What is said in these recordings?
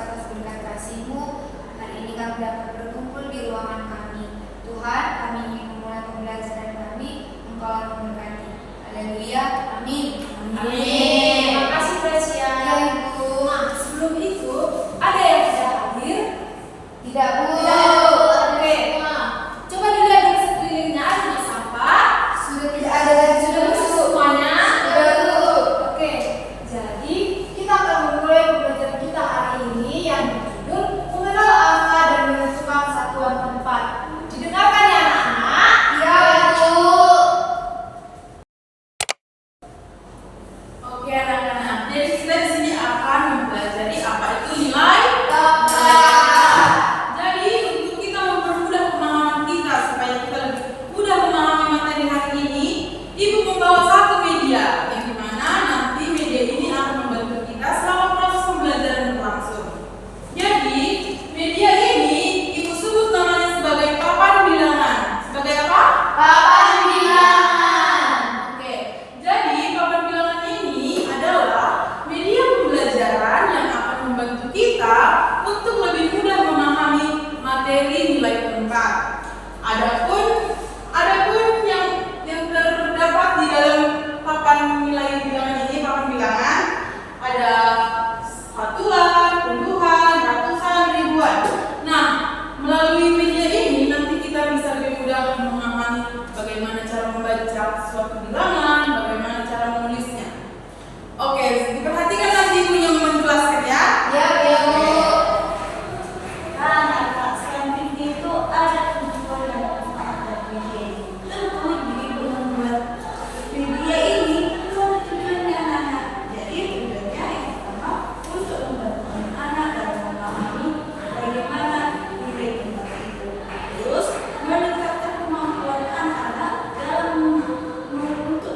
atas berkat kasih-Mu. Hari ini kami dapat berkumpul di ruangan kami. Tuhan, kami ingin memulai pembelajaran kami, Engkau yang memberkati. Haleluya, amin. Amin. Terima kasih Gracia. Ya, Ibu. Nah, sebelum itu ada yang tidak hadir? Tidak, Bu. Oke. Coba dilihat di sekelilingnya ada nggak sampah? Sudah tidak ada lagi. Sudah bersih semuanya? Sudah, Bu. Oke. Jadi kita akan memulai pembelajaran kita hari ini yang berjudul mengenal angka dan menentukan satuan tempat. Didengarkan ya anak-anak? Ya, Bu. Oke anak-anak. Jadi kita di sini akan mempelajari apa itu nilai Tambah. Jadi untuk kita mempermudah pemahaman kita supaya kita lebih mudah memahami materi hari ini, Ibu membawa satu media yang dimana nanti media ini akan membantu kita selama proses pembelajaran berlangsung. Jadi media ini Ibu sebut namanya sebagai papan bilangan. Sebagai apa? Papan bilangan. Oke. Jadi papan bilangan ini adalah media pembelajaran yang akan membantu kita untuk lebih mudah memahami materi nilai tempat. Adapun yang terdapat di dalam papan nilai bilangan ini, papan bilangan, ada satuan, puluhan, ratusan, ribuan. Nah, melalui media ini nanti kita bisa lebih mudah memahami bagaimana cara membaca suatu bilangan, bagaimana cara menulisnya. Oke, diperhatikan nanti Ibu yang menjelaskan ya. Ya, Bu. Anak selanjutnya itu ada tujuan dan manfaat dari media ini. Tentu ibu membuat media ini itu ada tujuannya anak. Jadi tujuannya yang pertama untuk membantu anak dalam memahami bagaimana nilai tempat itu. Terus meningkatkan kemampuan anak-anak dalam untuk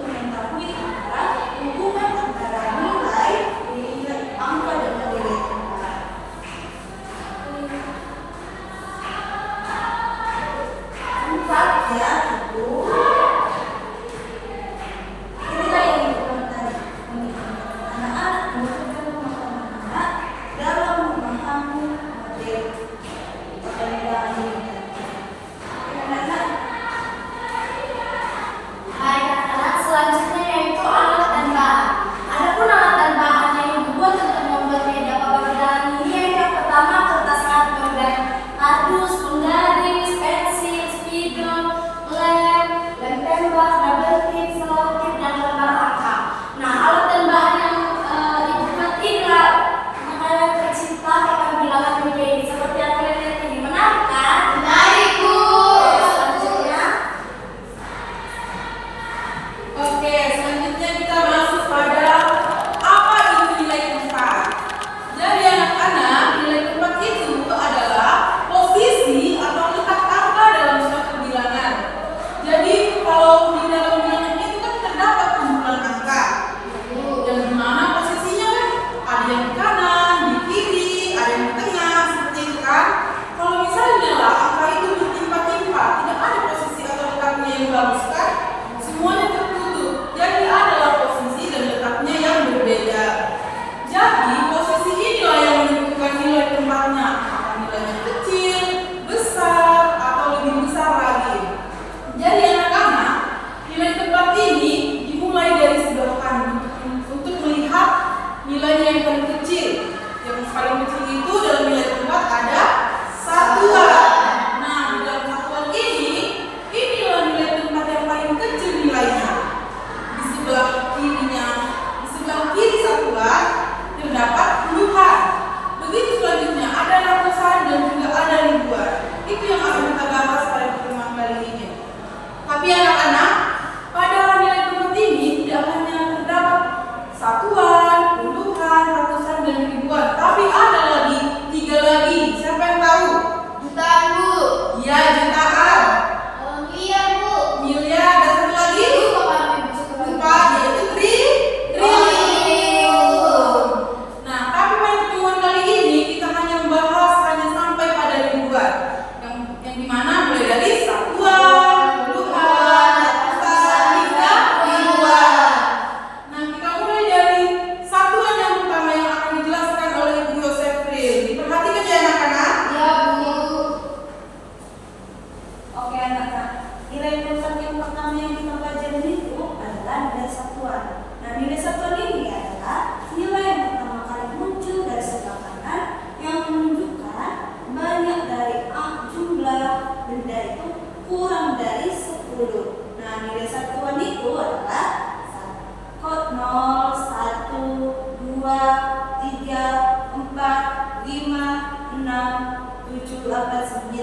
7, 8, 9.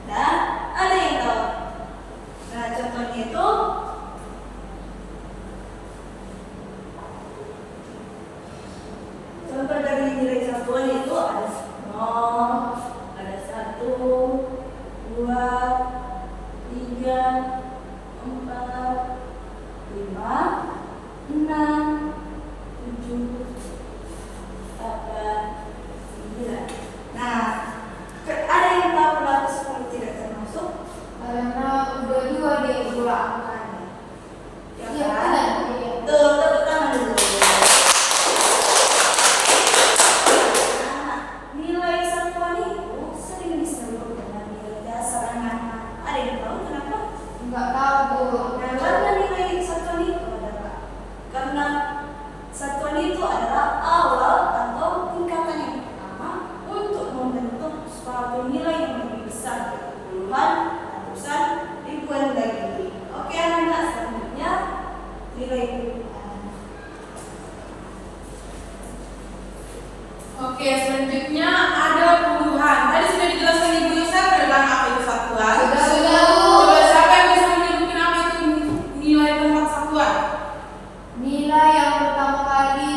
Nah, ada yang tahu? Nah, contohnya itu contoh dari nilai satuan itu ada 0, ada 1, 2, 3, 4, 5, 6, 7, 8, 9. Nah, ada yang tahu kenapa 10 tidak termasuk? Karena udah dua deh dua angkanya. Ya Iya, kan? benar. Iya. Tuh, tepuk tangan dulu. Nah, nilai satuan itu sering disebut dengan nilai dasar anak-anak. Ada yang tahu kenapa? Enggak tahu Bu. Nah, karena nilai satuan itu adalah karena satuan itu adalah awal atau tingkatan yang pertama untuk membentuk suatu nilai yang lebih besar, puluhan, ratusan, ribuan lagi. Oke, anak-anak, selanjutnya nilai puluhan. Oke, selanjutnya ada puluhan. Tadi sudah dijelaskan Ibu Yusuf tentang apa itu satuan. Sudah. Coba siapa yang bisa menyebutkan apa itu nilai tempat satuan? Nilai yang pertama kali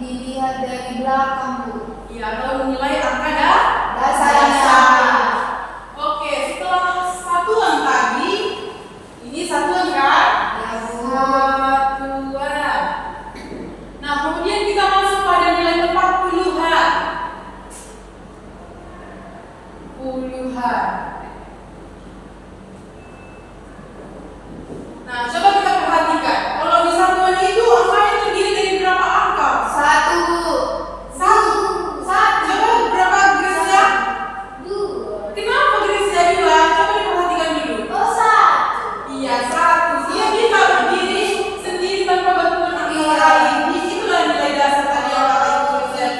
dilihat dari belakang Bu. Iya, atau nilai angka Dasarnya. Oke, setelah satuan tadi, ini satuan kan? Ya Bu. Satuan. Nah, kemudian kita masuk pada nilai tempat puluhan. Puluhan. Nah, coba kita perhatikan. Kalau di satuan itu angkanya terdiri dari berapa angka? Satu Bu. Satu. Satu. Coba berapa Gracia? Dua. Kenapa Gracia 2? Coba diperhatikan dulu. Oh satu. Iya, satu. Dia bisa berdiri sendiri tanpa bantuan angka lain. Disitulah nilai dasar tadi yang kata Ibu Yusuf.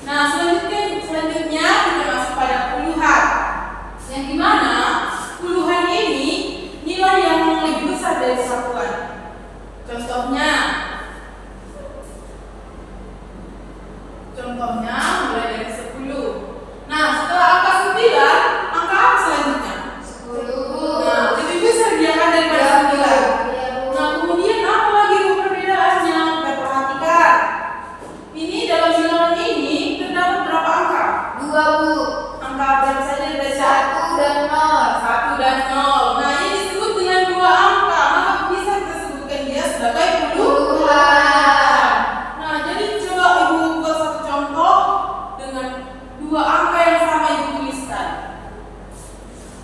Nah, selanjutnya kita masuk pada puluhan. Yang dimana puluhan ini nilai yang lebih besar dari satuan. Contohnya mulai dari 10. Nah, setelah angka 9, angka apa selanjutnya? 10 Bu. Nah, lebih besar dia kan daripada 9. Iya Bu. Nah, kemudian apa lagi Bu perbedaannya? Kita perhatikan. Ini dalam bilangan ini terdapat berapa angka? Dua Bu. Angka berapa saja dari 1 dan 0. 1 dan 0. Nah, ini disebut dengan dua angka. Maka bisa kita sebutkan dia sebagai Puluhan. Nah, jadi coba Ibu buat satu contoh dengan dua angka yang sama Ibu tuliskan.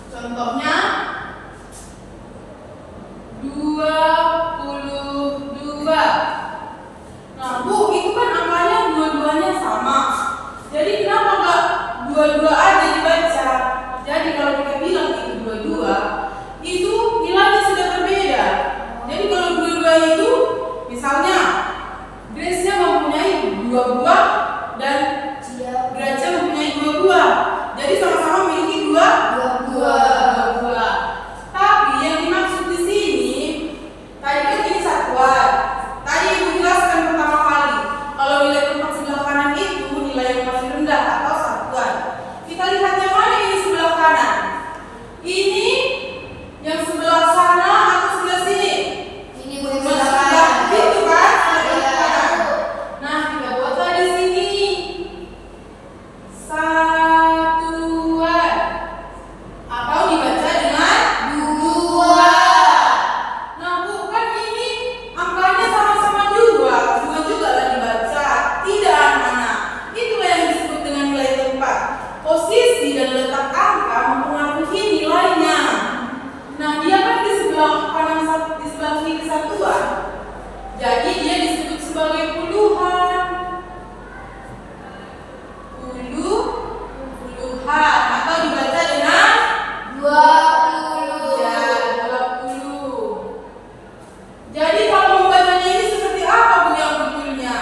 Contohnya 22. Nah, Bu, itu kan angkanya dua-duanya sama. Jadi kenapa enggak dua-dua aja dibaca? Jadi kalau kita bilang itu dua-dua, itu nilainya sudah berbeda. Jadi kalau dua-dua itu, misalnya Gracia mempunyai 2 buah dan Iya. Gracia mempunyai 2 buah. Jadi sama-sama memiliki 2 buah. Tapi yang dimaksud di sini, tadi kan ini satuan. Tadi Ibu jelaskan pertama kali, kalau nilai tempat sebelah kanan itu nilai yang paling rendah atau satuan. Kita lihat yang mana ini sebelah kanan. Ini yang sebelah sana atau sebelah sini? Ini Bu Sebelah silakan. itu kan? Iya. Nah, kita buatlah di sini satuan atau dibaca dengan Dua. Nah, bukan ini angkanya sama-sama dua juga lah dibaca. Tidak anak-anak. Itulah yang disebut dengan nilai tempat. Posisi dan letak angka mempengaruhi nilainya. Nah, dia kan di sebelah kanan di sebelah kiri satuan. Jadi dia disebut sebagai puluhan. Puluhan atau dibaca dengan 20. ya, 20. Jadi kalau membacanya ini seperti apa Bu yang betulnya?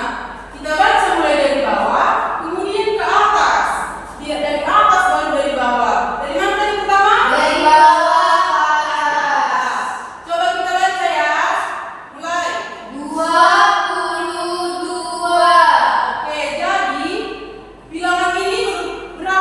Kita baca mulai dari bawah, kemudian ke atas. Dia dari atas baru dari bawah. Dari mana tadi pertama? Dari bawah ke atas. Coba kita baca ya. Mulai. 22. Oke, jadi bilangan ini berapa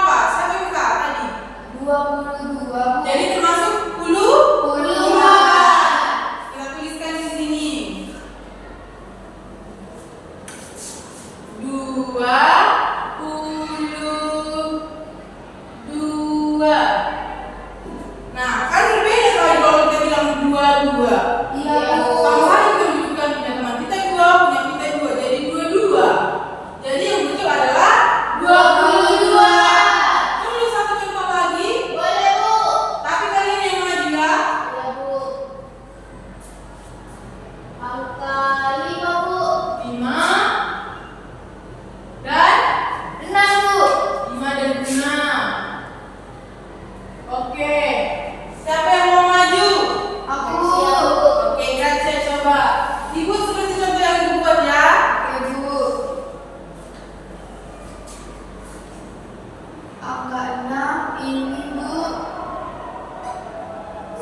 Angka 6 ini Bu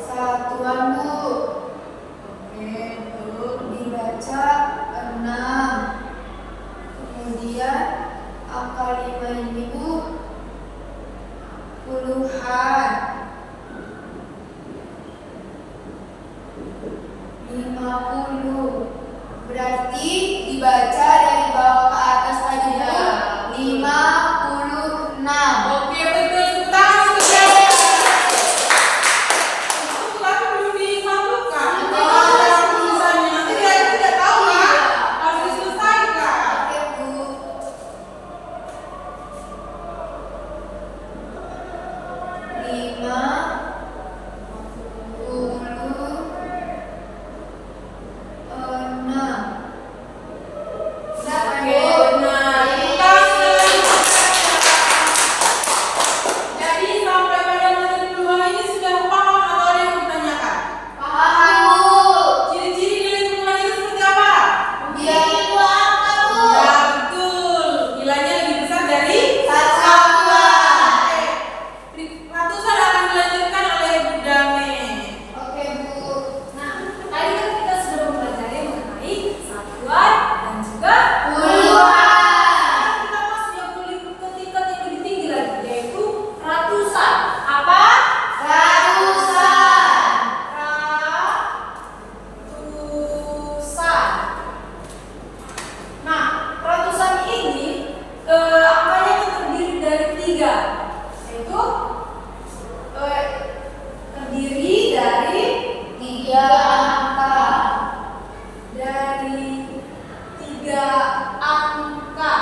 satuan Bu. Oke, betul. Dibaca 6. Kemudian angka 5 ini Bu puluhan. 50. Berarti dibaca dari bawah ke atas tadi Bu. 56. Oke, betul. Tepuk tangan untuk saya. Itu lagu belum disambungkan. Kalau ada tulisannya nanti dia tidak tahu kan? Harus diselesaikan. Oke Bu. 56. Udah kan Oke, Bu? benar. Tepuk tangan. Jadi sampai pada materi peluang ini sudah paham atau ada yang ditanyakan? Paham Bu. Ciri-ciri nilai peluang itu seperti apa? Dia itu angka Bu. Ya, betul. Nilainya lebih besar dari Satuan. Oke. Ratusan akan dilanjutkan oleh Bu Dame. Oke Bu. Nah, tadi kan kita sudah mempelajari mengenai satuan dan juga Puluhan. kita masuk yang ke tingkat yang lebih tinggi lagi, yaitu ratusan. Apa? Ratusan. Ratusan. Nah, ratusan ini angkanya itu terdiri dari 3, yaitu terdiri dari 3 angka. dari 3 angka.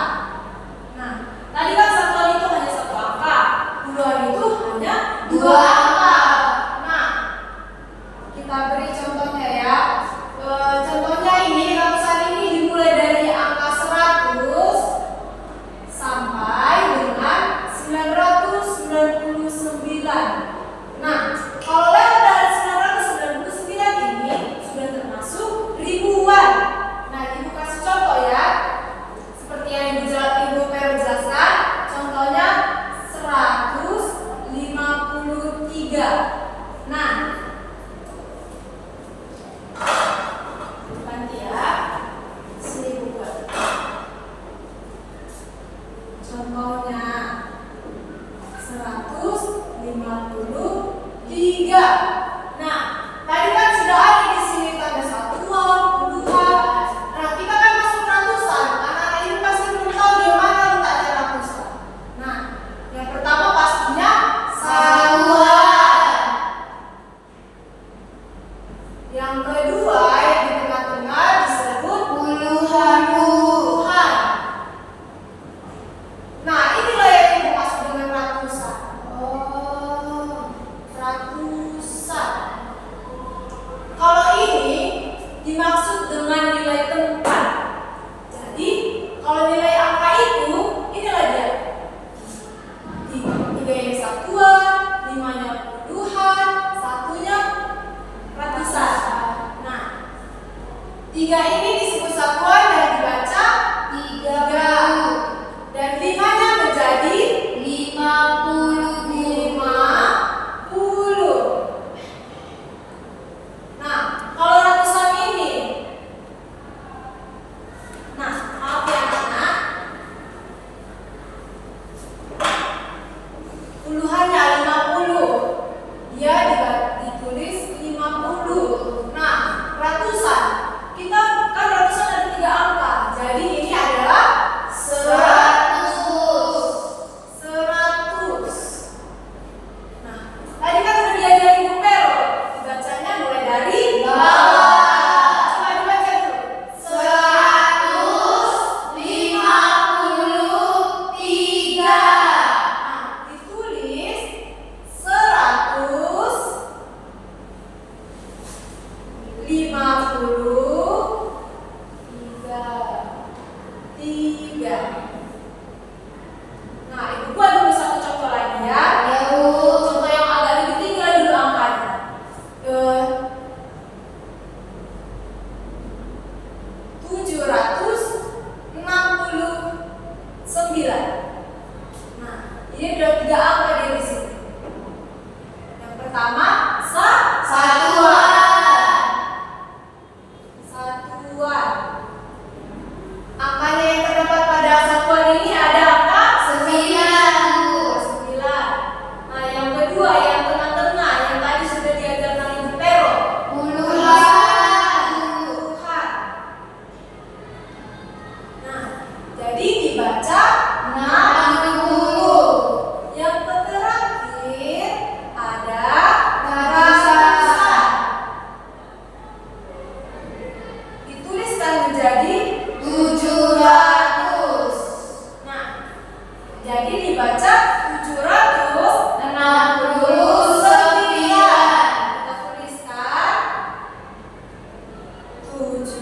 Nah, tadi kan satuan itu hanya 1 angka, puluhan itu hanya 2 angka. Nah, kita beri contohnya ya. Contohnya ini ratusan ini dimulai dari angka 100 sampai dengan 900. ada 3 angka di sini. Yang pertama, Satuan. satuan. Angkanya yang terdapat pada satuan ini ada angka 9. 9. Nah, yang kedua, yang tengah-tengah, yang tadi sudah diajarkan Ibu Pero. Puluhan. Puluhan. Nah, jadi dibaca 60. Yang terakhir ada ratusan. Dituliskan menjadi 700. Nah, jadi dibaca 769. 69. Kita tuliskan 769.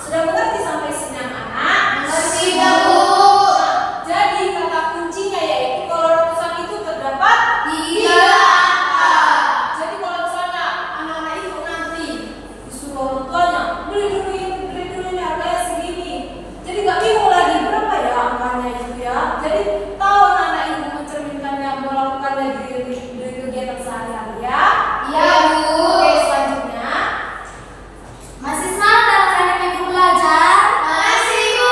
Sudah mengerti sampai sini anak-anak? Mengerti, Bu. Jadi kata kuncinya yaitu kalau ratusan itu terdapat 3 angka. Jadi kalau misalnya anak-anak itu nanti disuruh orang tuanya beli dulu ini harganya segini. Jadi nggak bingung lagi berapa ya angkanya itu ya. Jadi tahu anak-anak ibu mencerminkannya melakukannya di kegiatan sehari-hari ya. Iya, Bu. Oke, selanjutnya Masih semangat anak-anak ibu belajar? Masih, Bu.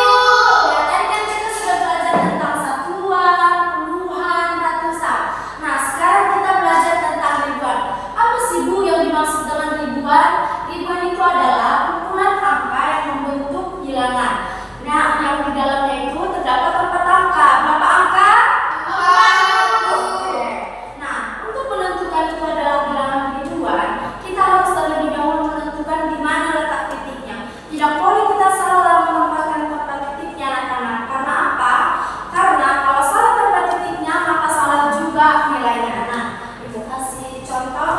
Ya, tadi kan kita sudah belajar tentang satuan, puluhan, ratusan. Nah, sekarang kita belajar tentang ribuan. Apa sih Bu yang dimaksud dengan ribuan? Ribuan itu adalah kumpulan angka yang membentuk bilangan. Nah, yang di dalamnya itu terdapat 4 angka. Berapa angka? 40. Oke. Nah, untuk menentukan itu adalah bilangan ribuan, kita harus terlebih dahulu menentukan di mana letak titiknya. Tidak boleh kita salah menempatkan tempat titiknya anak-anak. Karena apa? Karena kalau salah tempat titiknya, maka salah juga nilainya anak. Ibu kasih contoh.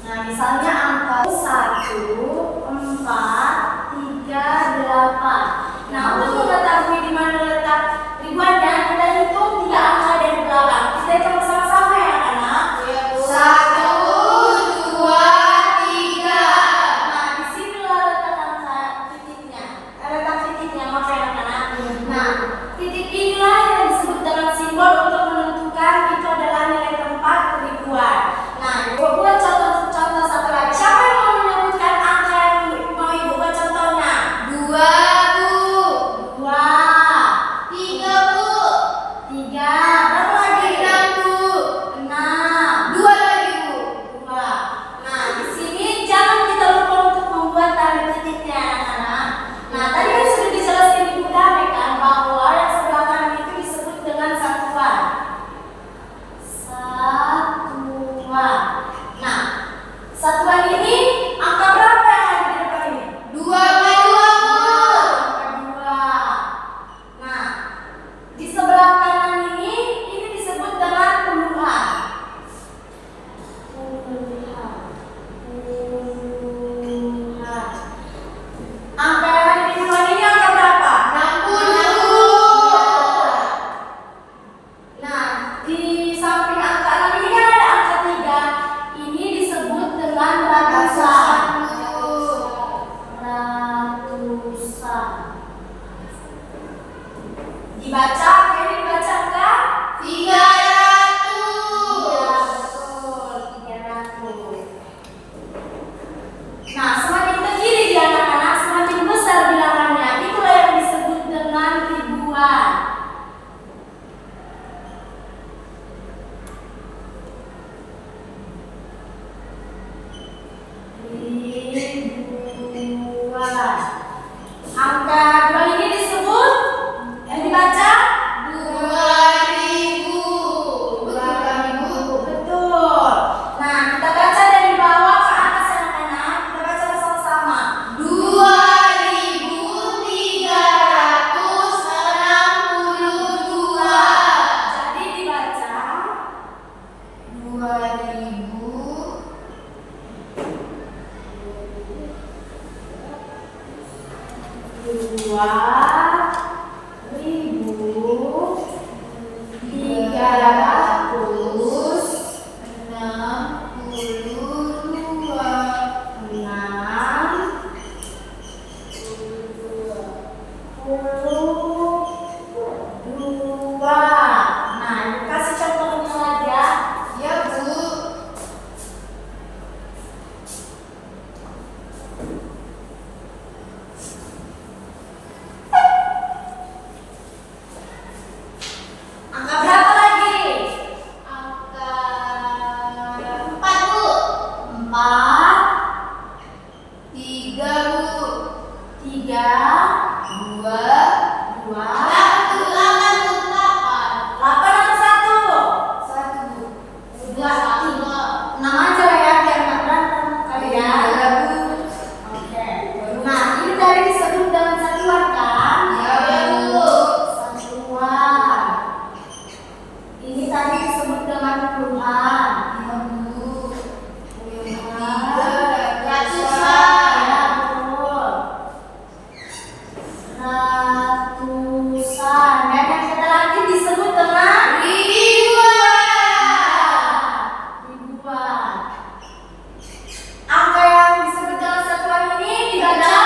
Nah, misalnya angka 1, 4, 3, 8. Nah, untuk mengetahui di mana letak ribuannya, kita hitung 3 angka dari belakang. Kita hitung sama-sama ya, anak-anak. 1, 2, 3. Nah, di sinilah letak angka titiknya. Letak titiknya, maaf ya, anak-anak. Nah, titik inilah yang disebut dengan simbol untuk menentukan itu adalah nilai tempat ribuan. Nah, ibu buat contoh satu lagi. Siapa yang mau menyebutkan angka yang mau ibu buat contohnya? 2, Bu. 2, 3, Bu. 3, berapa lagi? 6, Bu. 6, 2 lagi, Bu. 2. Nah, di sini jangan kita lupa untuk membuat tanda titiknya, anak-anak. Nah, tadi kan sudah dijelaskan Ibu Dame kan bahwa yang sebelah kanan itu disebut dengan satuan. Satuan. Nah, satuan ini angka berapa yang ada di depan ini? 2 kali 2, Bu. Angka 2. Nah, di sebelah kanan ini disebut dengan puluhan. Puluhan. Puluhan. Angka yang ada di depan ini angka berapa? 60. Nah, di samping angka 6 ini kan ada angka 3. Ini disebut dengan ratusan. Ratusan. Dibaca, ini dibaca enggak? 300. Iya, betul, 300. Nah, semakin ke kiri di anak-anak, semakin besar bilangannya. Itulah yang disebut dengan ribuan. Ribuan. Angka 2 ini disebut yang dibaca 2000. betul. Nah, kita baca dari bawah ke atas anak-anak. Kita baca bersama-sama. 2362. Jadi dibaca 2.362. Nah, ibu kasih contohnya lagi ya. Ya, Bu. Angka berapa lagi? Angka 4, Bu. 4, 3, Bu. 3, 2, 2, 8, 8 atau 1? 1, Bu. 2, 6 aja lah ya, biar nggak berantem kalian. Iya, Bu. Oke. Nah, ini tadi disebut dengan satuan kan? Iya, Bu. Satuan. Ini tadi disebut dengan puluhan. Iya, Bu. Puluhan. Ratusan. Ya, betul. Ratusan. Dan yang kata lagi disebut dengan ribuan. Angka yang disebut dengan satuan ini dibaca.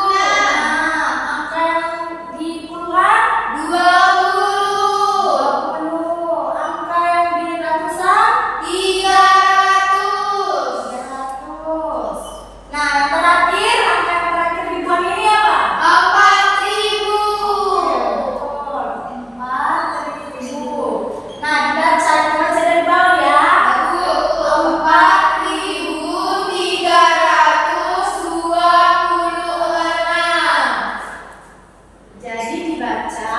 Nah, angka yang di puluhan 20. Angka yang di ratusan 300. 300. Nah, yang terakhir, angka yang terakhir ribuan ini apa? 4.000. Betul, 4.000. Nah, dibaca dari bawah ya. 4.326. Jadi dibaca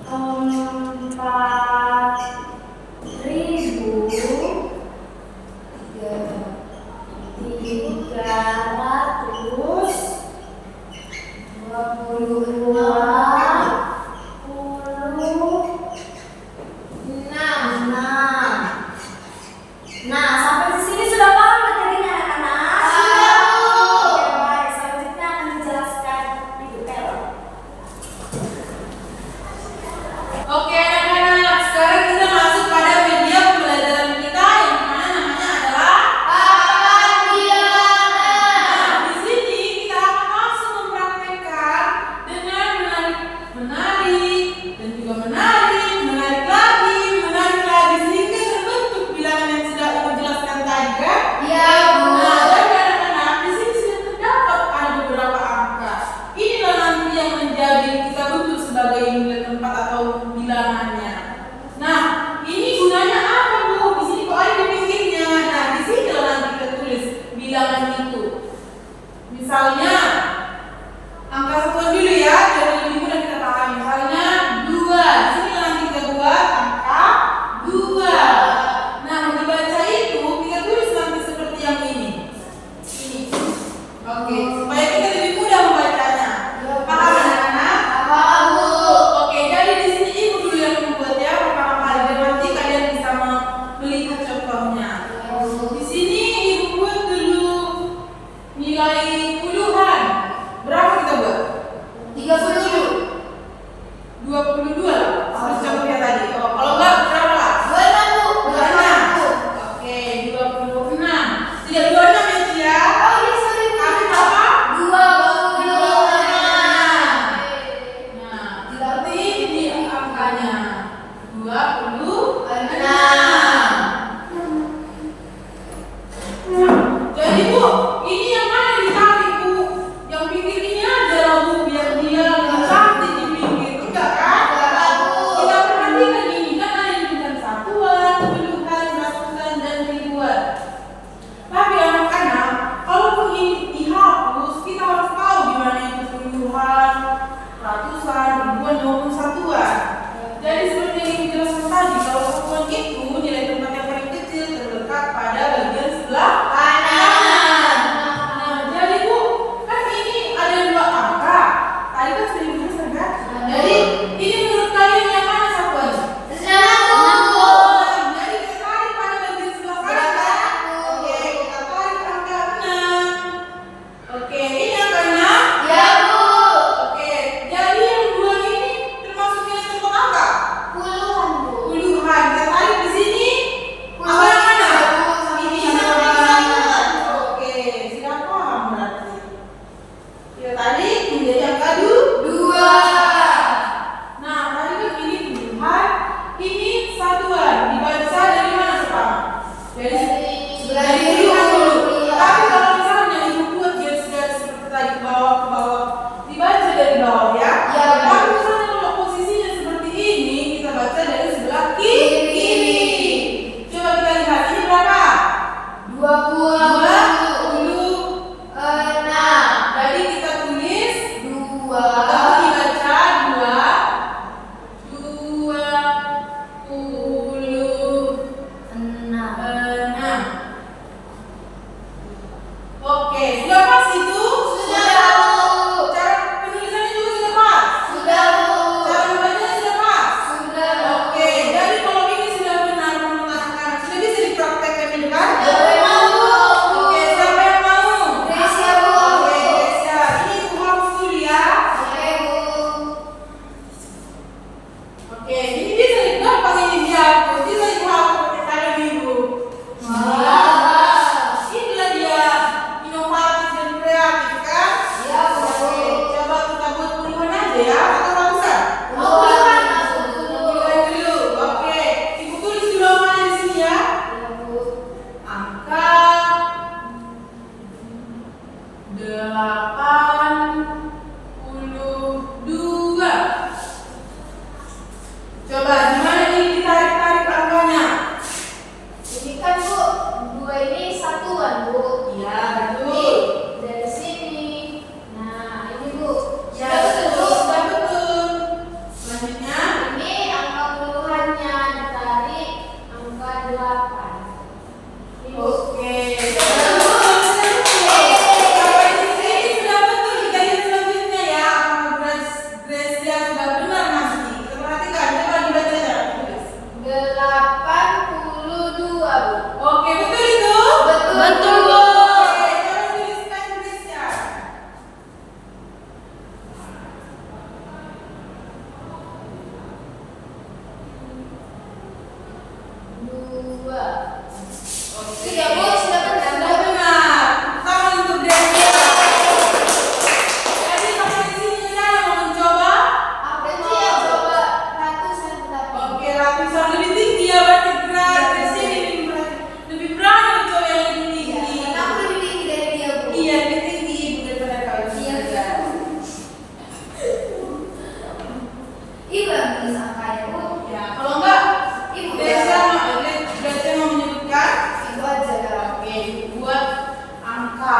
4.326. Nah, sampai di sini sudah paham materinya anak-anak? Sudah, Bu. Oke, baik. Selanjutnya akan dijelaskan Ibu Ella. Oke anak-anak, sekarang kita masuk pada media pembelajaran kita yang mana namanya adalah Papan bilangan. Nah, di sini kita akan langsung mempraktekkan dengan menarik dan juga menarik lagi sehingga terbentuk bilangan yang sudah Ibu jelaskan tadi kan? Ya, Bu. Nah, jadi anak-anak di sini sudah terdapat ada beberapa angka. Inilah nanti yang menjadi kita bentuk sebagai nilai tempat atau bilangannya. Nah, ini gunanya apa, Bu? Di sini kok ada dibikinnya. Nah, di sini nanti kita tulis bilangan itu. Misalnya angka satuan dulu ya, biar lebih mudah kita pahami. Misalnya 2. Di sini nanti kita buat angka 2. Nah, dibaca itu kita tulis nanti seperti yang ini. Ini. Oke, supaya kita lebih mudah membacanya. Paham anak-anak? Paham, Bu. Oke, jadi di sini Ibu dulu yang membuatnya pertama kali dan nanti kalian bisa melihat contohnya. Di sini Ibu buat dulu nilai puluhan. Berapa kita buat? 30. 22 lah. Seperti contohnya tadi. Oh, kalau enggak berapa lah? 26, Bu. 26. Oke, 26. Tidak 26 ya, Cia? Oh, iya, sorry, Bu. Tapi berapa? 26. Nah, seperti ini angkanya. 26. Jadi Bu, ini yang mana ditarik? 82. Coba gimana ini ditarik-tarik angkanya? Ini kan Bu, 2 ini satuan Bu. Iya, betul. Nih, dari sini. Nah, ini Bu. Ya, Sudah betul Bu. sudah betul. Selanjutnya, Ini angka puluhannya ditarik angka 8. Ini Bu. oke. Sampai di sini sudah betul. Kita lihat selanjutnya ya. Apakah Gracia sudah benar nanti? Kita perhatikan. Coba dibaca ya. Tulis. 82 Bu. Oke, betul itu? Betul. Betul, Bu. Oke, coba tuliskan Gracia. 2. Oke. Sudah Bu, sudah benar. Sudah benar. Tangan untuk Gracia. Jadi sampai di sini saya mau mencoba. Apa sih yang coba ratusan tetapi? Oke, ratusan lebih tinggi ya berarti Gracia ini lebih berani mencoba yang lebih tinggi. Karena aku lebih tinggi dari dia, Bu. Iya, lebih tinggi ibu daripada kau. Iya, Ibu yang tulis angkanya, Bu. Ya, kalau enggak, Ibu Gracia mau menyebutkan. Ibu aja dah. Oke, buat angka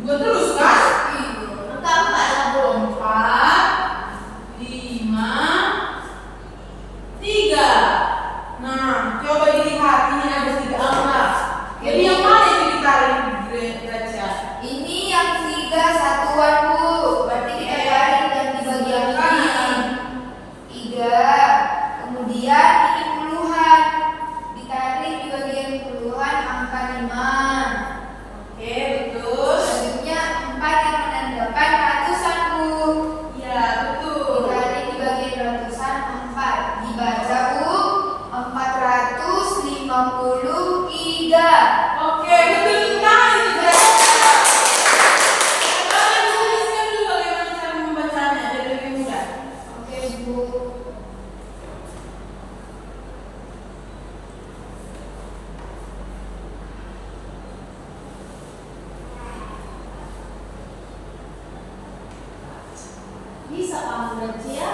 2 terus kan? Ibu. Angka 4 lah Bu. 4, 5, 3. Nah, coba dilihat ini ada 3 angka. Jadi yang mana yang ditarik Gracia? Ini yang 3 satuan, Bu. Berarti kita tarik dan di bagian ini. 3. Kemudian ini puluhan. Ditarik di bagian puluhan angka 5. Oke, betul. Selanjutnya 4 yang menandakan ratusan, Bu. Iya, betul. Ditarik di bagian ratusan 4. Dibaca, Bu. 453. Oke, betul sekali itu Gracia. Sekarang tuliskan dulu bagaimana cara membacanya biar lebih mudah. Oke, Bu. Bisa kamu Gracia?